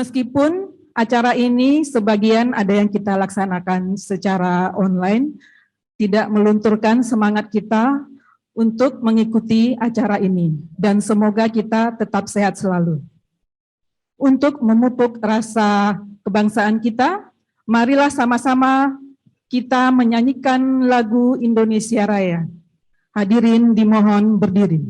Meskipun acara ini sebagian ada yang kita laksanakan secara online, tidak melunturkan semangat kita untuk mengikuti acara ini, dan semoga kita tetap sehat selalu. Untuk memupuk rasa kebangsaan kita, marilah sama-sama kita menyanyikan lagu Indonesia Raya. Hadirin dimohon berdiri.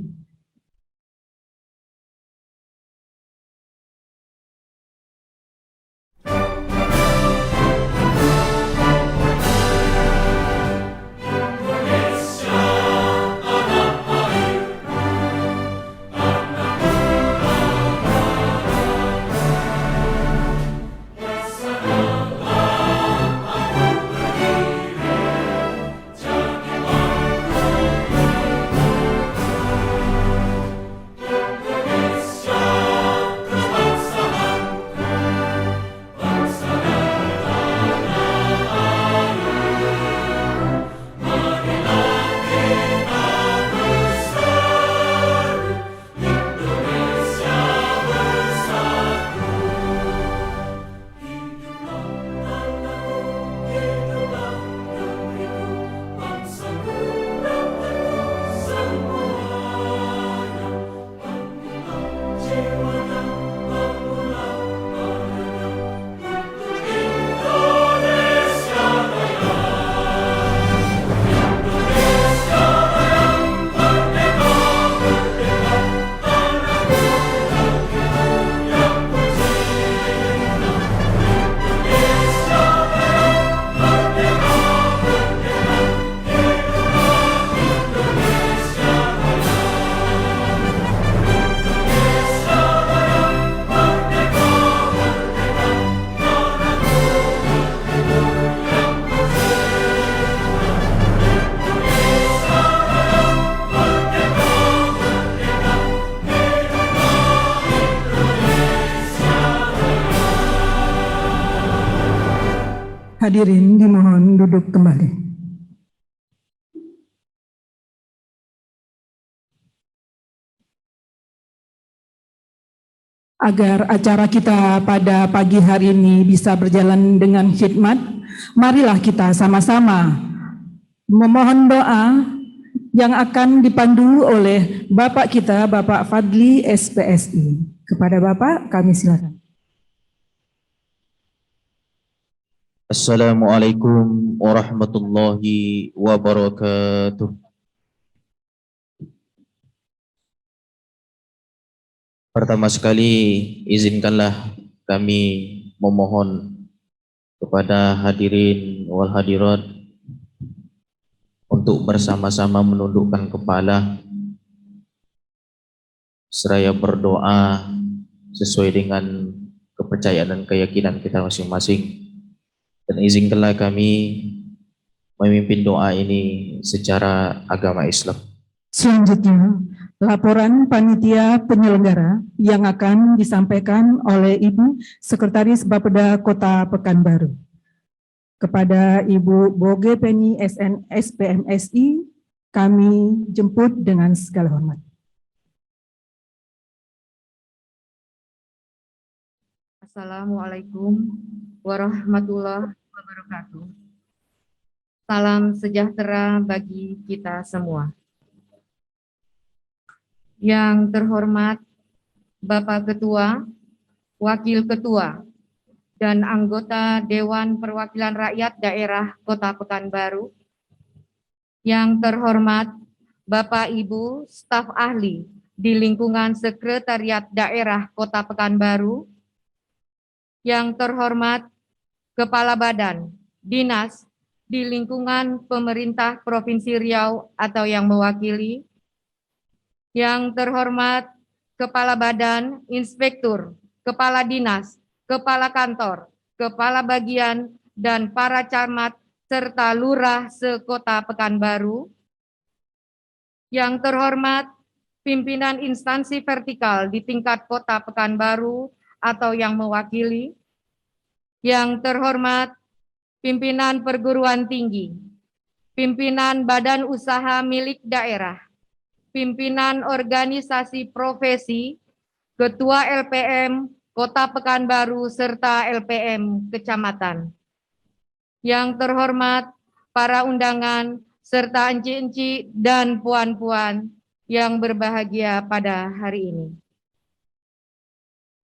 Hadirin dimohon duduk kembali. Agar acara kita pada pagi hari ini bisa berjalan dengan khidmat, marilah kita sama-sama memohon doa yang akan dipandu oleh Bapak kita, Bapak Fadli SPSI. Kepada Bapak, kami silakan. Assalamualaikum warahmatullahi wabarakatuh. Pertama sekali, izinkanlah kami memohon kepada hadirin wal hadirat untuk bersama-sama menundukkan kepala seraya berdoa sesuai dengan kepercayaan dan keyakinan kita masing-masing. Dan izinkanlah kami memimpin doa ini secara agama Islam. Selanjutnya, laporan panitia penyelenggara yang akan disampaikan oleh Ibu Sekretaris Bapeda Kota Pekanbaru. Kepada Ibu Boge Penny SN SPMSI, kami jemput dengan segala hormat. Assalamualaikum warahmatullahi wabarakatuh. Salam sejahtera bagi kita semua. Yang terhormat Bapak Ketua, Wakil Ketua, dan anggota Dewan Perwakilan Rakyat Daerah Kota Pekanbaru. Yang terhormat Bapak Ibu staf ahli di lingkungan Sekretariat Daerah Kota Pekanbaru. Yang terhormat Kepala Badan Dinas di lingkungan pemerintah Provinsi Riau atau yang mewakili. Yang terhormat Kepala Badan, Inspektur, Kepala Dinas, Kepala Kantor, Kepala Bagian, dan para camat serta lurah sekota Pekanbaru. Yang terhormat pimpinan instansi vertikal di tingkat Kota Pekanbaru atau yang mewakili. Yang terhormat pimpinan perguruan tinggi, pimpinan badan usaha milik daerah, pimpinan organisasi profesi, ketua LPM, Kota Pekanbaru, serta LPM Kecamatan. Yang terhormat para undangan, serta enci-enci dan puan-puan yang berbahagia pada hari ini.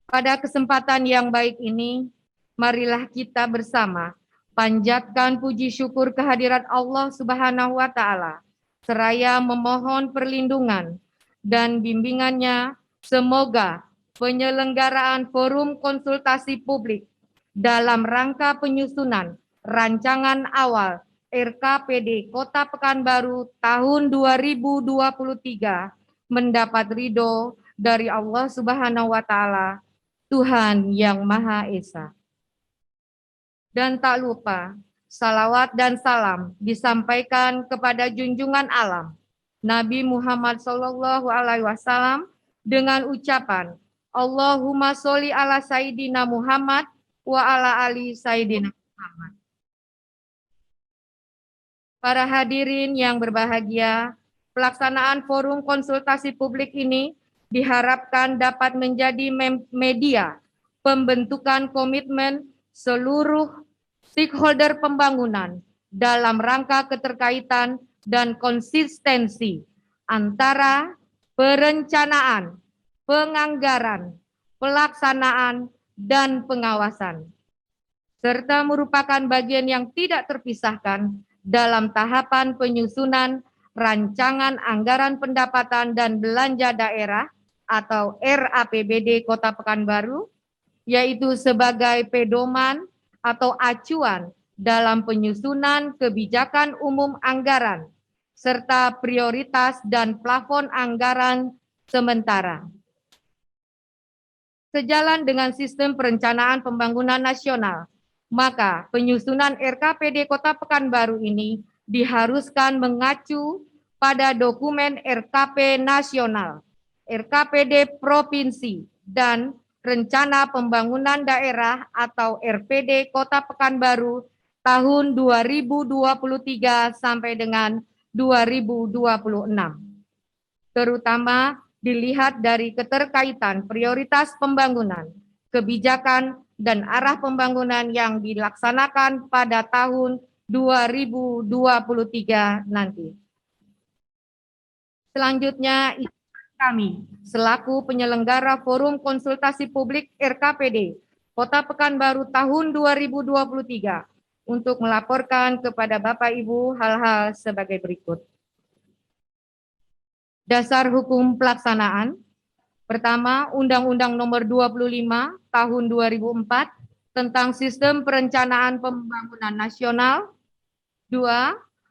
Pada kesempatan yang baik ini, marilah kita bersama panjatkan puji syukur kehadirat Allah Subhanahu wa Ta'ala, seraya memohon perlindungan dan bimbingannya. Semoga penyelenggaraan forum konsultasi publik dalam rangka penyusunan rancangan awal RKPD Kota Pekanbaru tahun 2023 mendapat ridho dari Allah Subhanahu wa Ta'ala, Tuhan yang Maha Esa. Dan tak lupa, salawat dan salam disampaikan kepada junjungan alam, Nabi Muhammad SAW dengan ucapan, Allahumma sholli ala Sayyidina Muhammad wa ala ali Sayyidina Muhammad. Para hadirin yang berbahagia, pelaksanaan forum konsultasi publik ini diharapkan dapat menjadi media pembentukan komitmen seluruh stakeholder pembangunan dalam rangka keterkaitan dan konsistensi antara perencanaan, penganggaran, pelaksanaan, dan pengawasan, serta merupakan bagian yang tidak terpisahkan dalam tahapan penyusunan rancangan anggaran pendapatan dan belanja daerah atau RAPBD Kota Pekanbaru, yaitu sebagai pedoman atau acuan dalam penyusunan kebijakan umum anggaran, serta prioritas dan plafon anggaran sementara. Sejalan dengan sistem perencanaan pembangunan nasional, maka penyusunan RKPD Kota Pekanbaru ini diharuskan mengacu pada dokumen RKP nasional, RKPD provinsi, dan Rencana Pembangunan Daerah atau RPD Kota Pekanbaru tahun 2023 sampai dengan 2026. Terutama dilihat dari keterkaitan prioritas pembangunan, kebijakan, dan arah pembangunan yang dilaksanakan pada tahun 2023 nanti. Selanjutnya, kami selaku penyelenggara forum konsultasi publik RKPD Kota Pekanbaru tahun 2023 untuk melaporkan kepada Bapak Ibu hal-hal sebagai berikut. Dasar hukum pelaksanaan. Pertama, Undang-Undang Nomor 25 Tahun 2004 tentang Sistem Perencanaan Pembangunan Nasional. 2.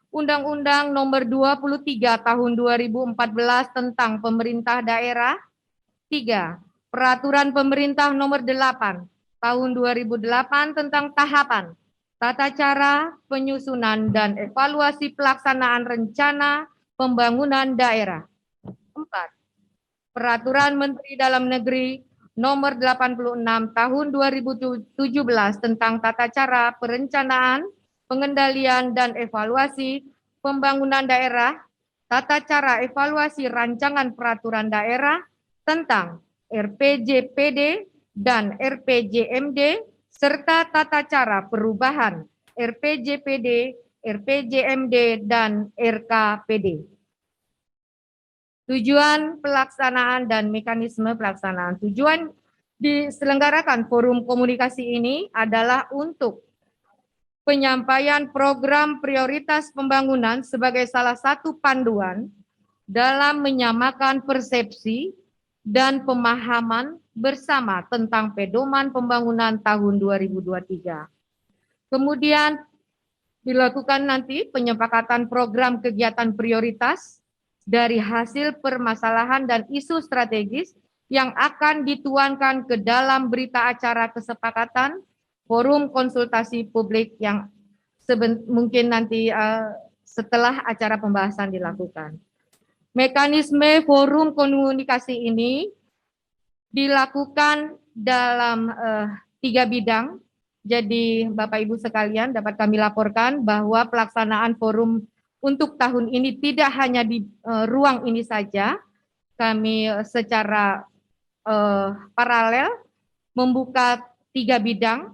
Undang-Undang Nomor 23 Tahun 2014 tentang Pemerintah Daerah. 3. Peraturan Pemerintah Nomor 8 Tahun 2008 tentang tahapan, tata cara, penyusunan, dan evaluasi pelaksanaan rencana pembangunan daerah. 4. Peraturan Menteri Dalam Negeri Nomor 86 Tahun 2017 tentang tata cara perencanaan, pengendalian, dan evaluasi pembangunan daerah, tata cara evaluasi rancangan peraturan daerah tentang RPJPD dan RPJMD, serta tata cara perubahan RPJPD, RPJMD, dan RKPD. Tujuan pelaksanaan dan mekanisme pelaksanaan. Tujuan diselenggarakan forum komunikasi ini adalah untuk penyampaian program prioritas pembangunan sebagai salah satu panduan dalam menyamakan persepsi dan pemahaman bersama tentang pedoman pembangunan tahun 2023. Kemudian dilakukan nanti penyepakatan program kegiatan prioritas dari hasil permasalahan dan isu strategis yang akan dituangkan ke dalam berita acara kesepakatan forum konsultasi publik yang mungkin nanti setelah acara pembahasan dilakukan. Mekanisme forum komunikasi ini dilakukan dalam 3 bidang. Jadi Bapak Ibu sekalian dapat kami laporkan bahwa pelaksanaan forum untuk tahun ini tidak hanya di ruang ini saja, kami secara paralel membuka 3 bidang.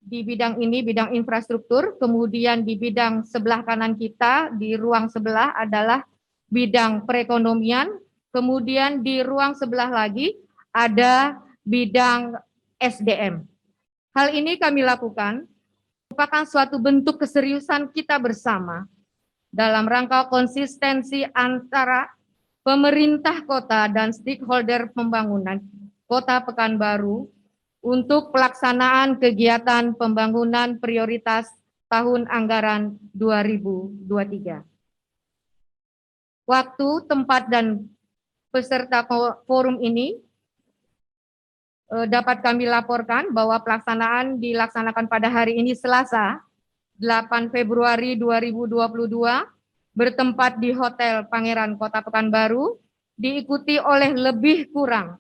Di bidang ini, bidang infrastruktur, kemudian di bidang sebelah kanan kita, di ruang sebelah adalah bidang perekonomian, kemudian di ruang sebelah lagi ada bidang SDM. Hal ini kami lakukan merupakan suatu bentuk keseriusan kita bersama dalam rangka konsistensi antara pemerintah kota dan stakeholder pembangunan Kota Pekanbaru untuk pelaksanaan kegiatan pembangunan prioritas tahun anggaran 2023. Waktu, tempat, dan peserta forum ini dapat kami laporkan bahwa pelaksanaan dilaksanakan pada hari ini Selasa, 8 Februari 2022, bertempat di Hotel Pangeran Kota Pekanbaru, diikuti oleh lebih kurang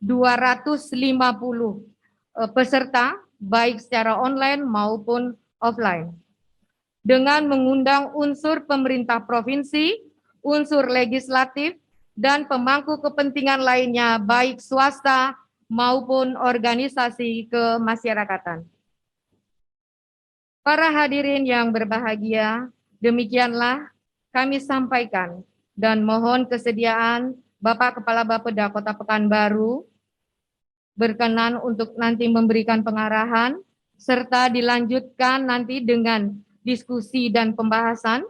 250 peserta, baik secara online maupun offline. Dengan mengundang unsur pemerintah provinsi, unsur legislatif, dan pemangku kepentingan lainnya, baik swasta maupun organisasi kemasyarakatan. Para hadirin yang berbahagia, demikianlah kami sampaikan dan mohon kesediaan Bapak Kepala Bapeda Kota Pekanbaru berkenan untuk nanti memberikan pengarahan, serta dilanjutkan nanti dengan diskusi dan pembahasan,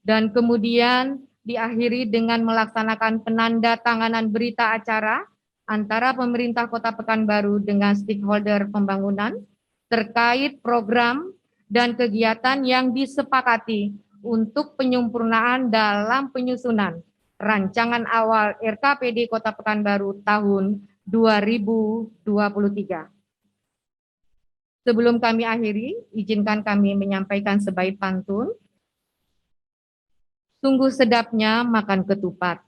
dan kemudian diakhiri dengan melaksanakan penandatanganan berita acara antara pemerintah Kota Pekanbaru dengan stakeholder pembangunan terkait program dan kegiatan yang disepakati untuk penyempurnaan dalam penyusunan rancangan awal RKPD Kota Pekanbaru tahun 2023. Sebelum kami akhiri, izinkan kami menyampaikan sebaik pantun. Sungguh sedapnya makan ketupat.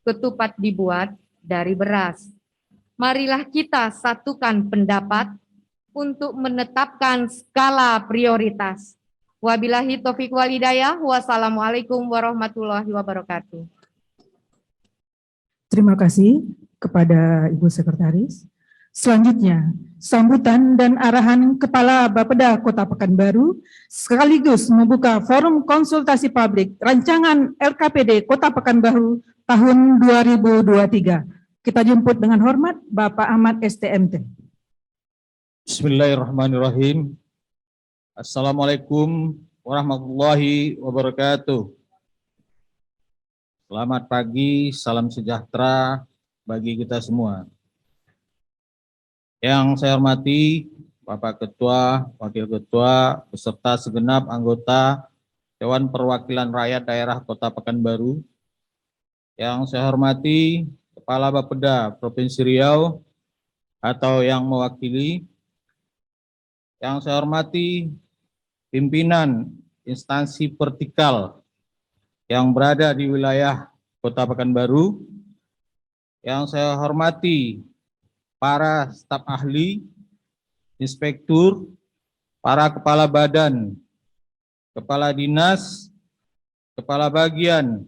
Ketupat dibuat dari beras. Marilah kita satukan pendapat untuk menetapkan skala prioritas. Wabillahi taufiq wal hidayah. Wassalamualaikum warahmatullahi wabarakatuh. Terima kasih kepada Ibu Sekretaris. Selanjutnya, sambutan dan arahan Kepala Bapeda Kota Pekanbaru sekaligus membuka forum konsultasi publik rancangan RKPD Kota Pekanbaru tahun 2023. Kita jemput dengan hormat Bapak Ahmad STMT. Bismillahirrahmanirrahim. Assalamualaikum warahmatullahi wabarakatuh. Selamat pagi, salam sejahtera bagi kita semua. Yang saya hormati Bapak Ketua, Wakil Ketua, beserta segenap anggota Dewan Perwakilan Rakyat Daerah Kota Pekanbaru. Yang saya hormati Kepala Bapeda Provinsi Riau atau yang mewakili. Yang saya hormati pimpinan instansi vertikal yang berada di wilayah Kota Pekanbaru. Yang saya hormati para staf ahli, inspektur, para kepala badan, kepala dinas, kepala bagian,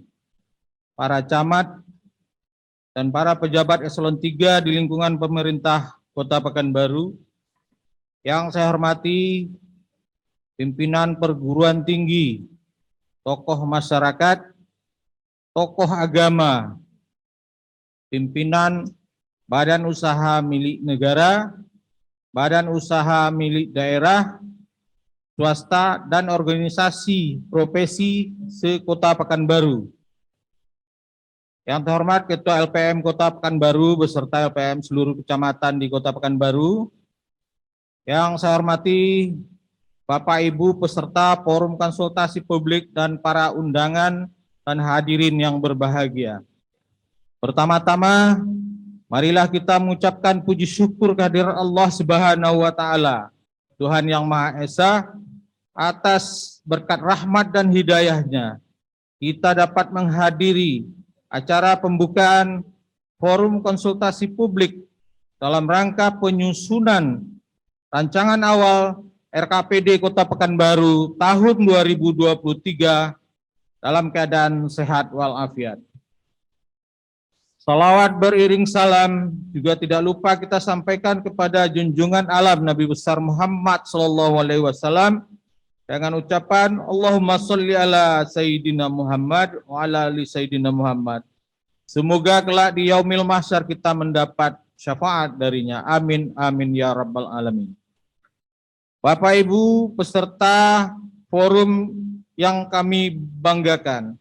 para camat, dan para pejabat eselon 3 di lingkungan pemerintah Kota Pekanbaru. Yang saya hormati pimpinan perguruan tinggi, tokoh masyarakat, tokoh agama, pimpinan badan usaha milik negara, badan usaha milik daerah, swasta, dan organisasi profesi se-Kota Pekanbaru. Yang terhormat Ketua LPM Kota Pekanbaru beserta LPM seluruh kecamatan di Kota Pekanbaru. Yang saya hormati Bapak Ibu peserta forum konsultasi publik dan para undangan dan hadirin yang berbahagia. Pertama-tama, marilah kita mengucapkan puji syukur kehadirat Allah Subhanahu wa Ta'ala, Tuhan yang Maha Esa, atas berkat rahmat dan hidayahnya. Kita dapat menghadiri acara pembukaan forum konsultasi publik dalam rangka penyusunan rancangan awal RKPD Kota Pekanbaru tahun 2023 dalam keadaan sehat walafiat. Salawat beriring salam juga tidak lupa kita sampaikan kepada junjungan alam Nabi besar Muhammad SAW dengan ucapan Allahumma sholli ala Sayyidina Muhammad wa ala ali Sayyidina Muhammad. Semoga kelak di yaumil mahsyar kita mendapat syafaat darinya. Amin, amin ya rabbal alamin. Bapak Ibu peserta forum yang kami banggakan,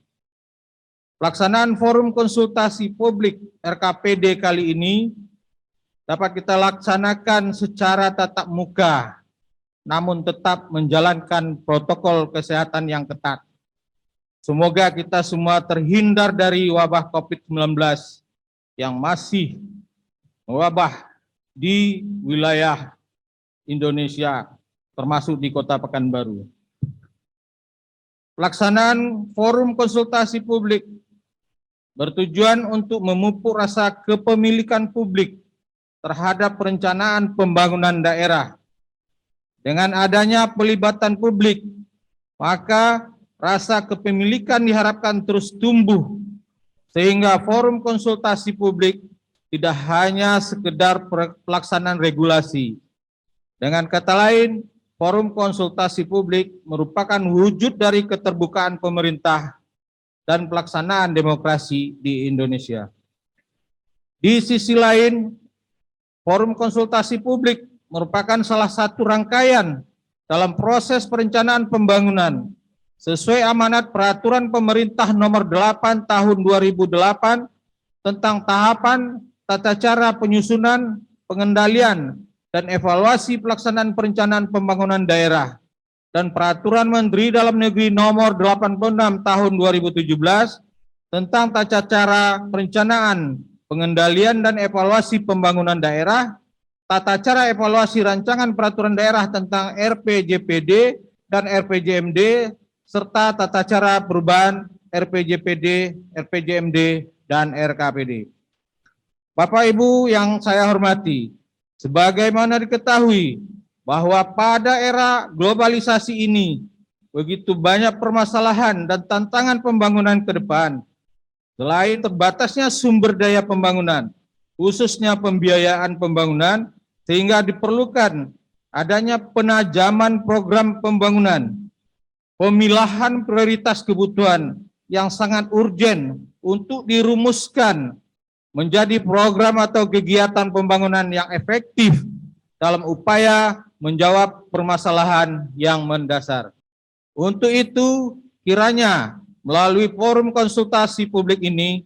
pelaksanaan forum konsultasi publik RKPD kali ini dapat kita laksanakan secara tatap muka, namun tetap menjalankan protokol kesehatan yang ketat. Semoga kita semua terhindar dari wabah COVID-19 yang masih mewabah di wilayah Indonesia, termasuk di Kota Pekanbaru. Pelaksanaan forum konsultasi publik bertujuan untuk memupuk rasa kepemilikan publik terhadap perencanaan pembangunan daerah. Dengan adanya pelibatan publik, maka rasa kepemilikan diharapkan terus tumbuh, sehingga forum konsultasi publik tidak hanya sekedar pelaksanaan regulasi. Dengan kata lain, forum konsultasi publik merupakan wujud dari keterbukaan pemerintah dan pelaksanaan demokrasi di Indonesia. Di sisi lain, forum konsultasi publik merupakan salah satu rangkaian dalam proses perencanaan pembangunan sesuai amanat Peraturan Pemerintah Nomor 8 Tahun 2008 tentang tahapan, tata cara penyusunan, pengendalian, dan evaluasi pelaksanaan perencanaan pembangunan daerah, dan Peraturan Menteri Dalam Negeri Nomor 86 Tahun 2017 tentang tata cara perencanaan, pengendalian, dan evaluasi pembangunan daerah, tata cara evaluasi rancangan peraturan daerah tentang RPJPD dan RPJMD, serta tata cara perubahan RPJPD, RPJMD, dan RKPD. Bapak Ibu yang saya hormati, sebagaimana diketahui bahwa pada era globalisasi ini begitu banyak permasalahan dan tantangan pembangunan ke depan. Selain terbatasnya sumber daya pembangunan, khususnya pembiayaan pembangunan, sehingga diperlukan adanya penajaman program pembangunan, pemilahan prioritas kebutuhan yang sangat urgen untuk dirumuskan menjadi program atau kegiatan pembangunan yang efektif dalam upaya menjawab permasalahan yang mendasar. Untuk itu, kiranya melalui forum konsultasi publik ini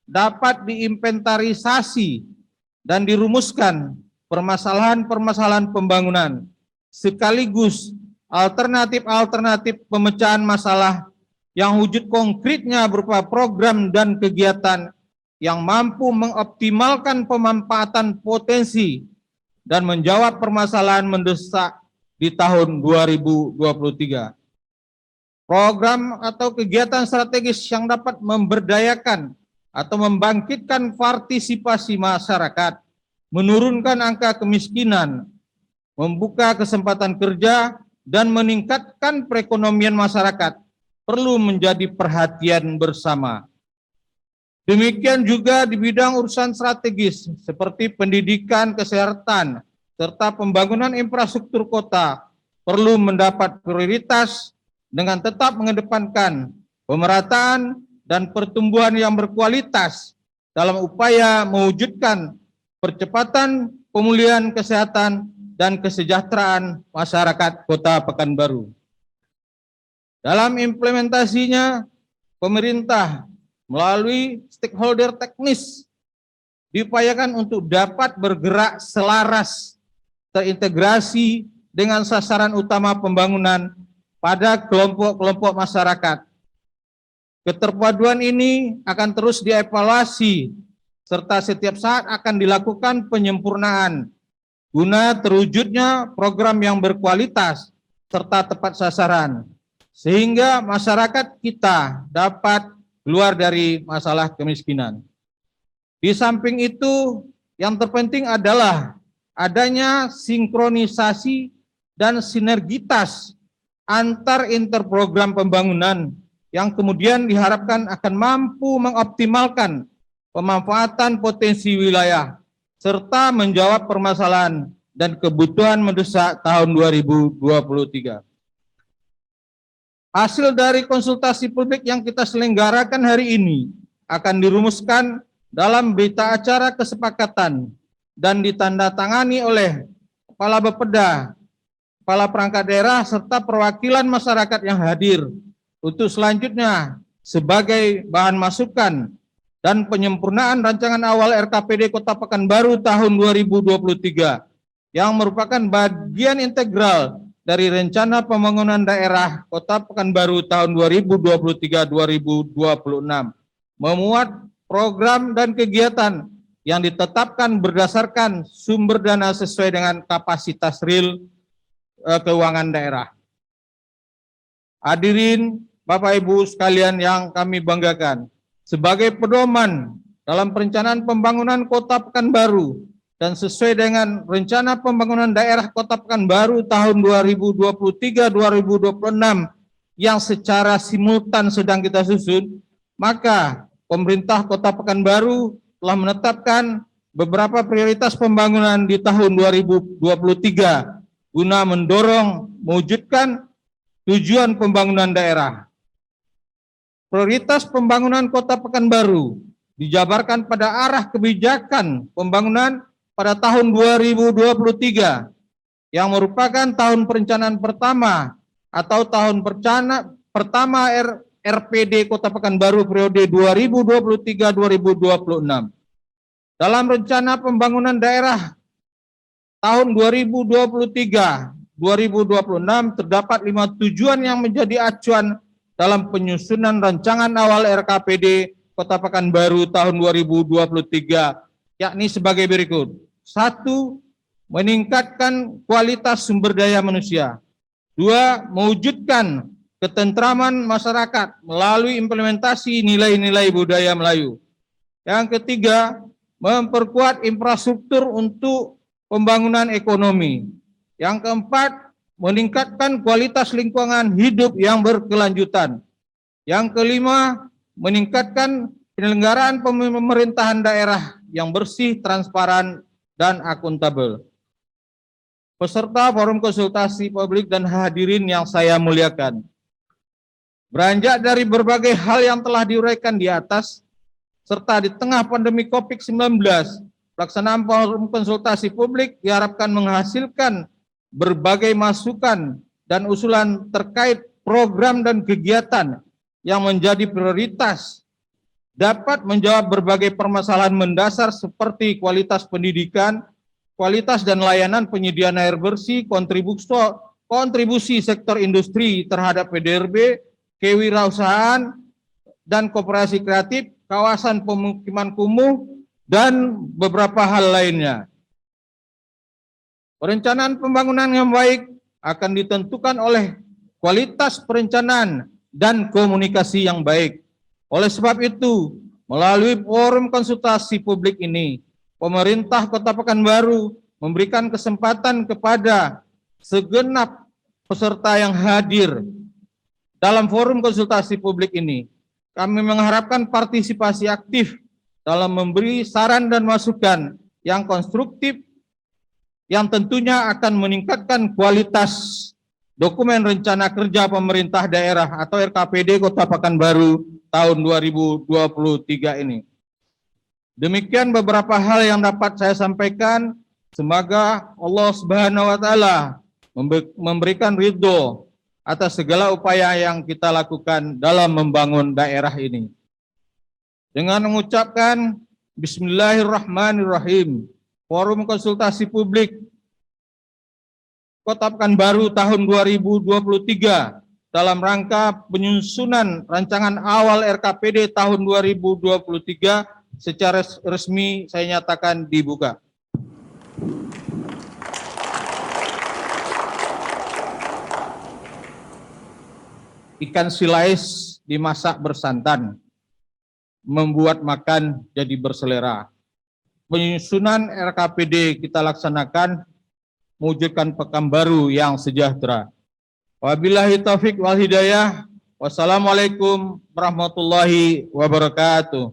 dapat diinventarisasi dan dirumuskan permasalahan-permasalahan pembangunan, sekaligus alternatif-alternatif pemecahan masalah yang wujud konkretnya berupa program dan kegiatan yang mampu mengoptimalkan pemanfaatan potensi dan menjawab permasalahan mendesak di tahun 2023. Program atau kegiatan strategis yang dapat memberdayakan atau membangkitkan partisipasi masyarakat, menurunkan angka kemiskinan, membuka kesempatan kerja, dan meningkatkan perekonomian masyarakat perlu menjadi perhatian bersama. Demikian juga di bidang urusan strategis seperti pendidikan, kesehatan, serta pembangunan infrastruktur kota perlu mendapat prioritas dengan tetap mengedepankan pemerataan dan pertumbuhan yang berkualitas dalam upaya mewujudkan percepatan pemulihan kesehatan dan kesejahteraan masyarakat Kota Pekanbaru. Dalam implementasinya, pemerintah melalui stakeholder teknis diupayakan untuk dapat bergerak selaras, terintegrasi dengan sasaran utama pembangunan pada kelompok-kelompok masyarakat. Keterpaduan ini akan terus dievaluasi serta setiap saat akan dilakukan penyempurnaan guna terwujudnya program yang berkualitas serta tepat sasaran, sehingga masyarakat kita dapat keluar dari masalah kemiskinan. Di samping itu, yang terpenting adalah adanya sinkronisasi dan sinergitas antar interprogram pembangunan yang kemudian diharapkan akan mampu mengoptimalkan pemanfaatan potensi wilayah, serta menjawab permasalahan dan kebutuhan mendesak tahun 2023. Hasil dari konsultasi publik yang kita selenggarakan hari ini akan dirumuskan dalam berita acara kesepakatan dan ditandatangani oleh Kepala Bapeda, Kepala Perangkat Daerah, serta perwakilan masyarakat yang hadir untuk selanjutnya sebagai bahan masukan dan penyempurnaan rancangan awal RKPD Kota Pekanbaru tahun 2023 yang merupakan bagian integral dari Rencana Pembangunan Daerah Kota Pekanbaru tahun 2023-2026, memuat program dan kegiatan yang ditetapkan berdasarkan sumber dana sesuai dengan kapasitas real keuangan daerah. Hadirin Bapak Ibu sekalian yang kami banggakan, sebagai pedoman dalam perencanaan pembangunan Kota Pekanbaru dan sesuai dengan Rencana Pembangunan Daerah Kota Pekanbaru tahun 2023-2026 yang secara simultan sedang kita susun, maka pemerintah Kota Pekanbaru telah menetapkan beberapa prioritas pembangunan di tahun 2023 guna mendorong mewujudkan tujuan pembangunan daerah. Prioritas pembangunan Kota Pekanbaru dijabarkan pada arah kebijakan pembangunan pada tahun 2023 yang merupakan tahun perencanaan pertama atau tahun pertama RPD Kota Pekanbaru periode 2023-2026. Dalam rencana pembangunan daerah tahun 2023-2026 terdapat 5 tujuan yang menjadi acuan dalam penyusunan rancangan awal RKPD Kota Pekanbaru tahun 2023, yakni sebagai berikut. 1. Meningkatkan kualitas sumber daya manusia. 2. Mewujudkan ketentraman masyarakat melalui implementasi nilai-nilai budaya Melayu. Yang ketiga, memperkuat infrastruktur untuk pembangunan ekonomi. Yang keempat, meningkatkan kualitas lingkungan hidup yang berkelanjutan. Yang kelima, meningkatkan penyelenggaraan pemerintahan daerah yang bersih, transparan, dan akuntabel. Peserta forum konsultasi publik dan hadirin yang saya muliakan, beranjak dari berbagai hal yang telah diuraikan di atas, serta di tengah pandemi COVID-19, pelaksanaan forum konsultasi publik diharapkan menghasilkan berbagai masukan dan usulan terkait program dan kegiatan yang menjadi prioritas, dapat menjawab berbagai permasalahan mendasar seperti kualitas pendidikan, kualitas dan layanan penyediaan air bersih, kontribusi sektor industri terhadap PDRB, kewirausahaan dan koperasi kreatif, kawasan pemukiman kumuh, dan beberapa hal lainnya. Perencanaan pembangunan yang baik akan ditentukan oleh kualitas perencanaan dan komunikasi yang baik. Oleh sebab itu, melalui forum konsultasi publik ini, pemerintah Kota Pekanbaru memberikan kesempatan kepada segenap peserta yang hadir dalam forum konsultasi publik ini. Kami mengharapkan partisipasi aktif dalam memberi saran dan masukan yang konstruktif yang tentunya akan meningkatkan kualitas dokumen rencana kerja pemerintah daerah atau RKPD Kota Pekanbaru tahun 2023 ini. Demikian beberapa hal yang dapat saya sampaikan. Semoga Allah Subhanahu wa taala memberikan ridho atas segala upaya yang kita lakukan dalam membangun daerah ini. Dengan mengucapkan Bismillahirrahmanirrahim, forum konsultasi publik Kota Pekanbaru tahun 2023 dalam rangka penyusunan rancangan awal RKPD tahun 2023 secara resmi saya nyatakan dibuka. Ikan silais dimasak bersantan, membuat makan jadi berselera. Penyusunan RKPD kita laksanakan mewujudkan Pekanbaru yang sejahtera. Wabillahi taufik wal hidayah. Wassalamualaikum warahmatullahi wabarakatuh.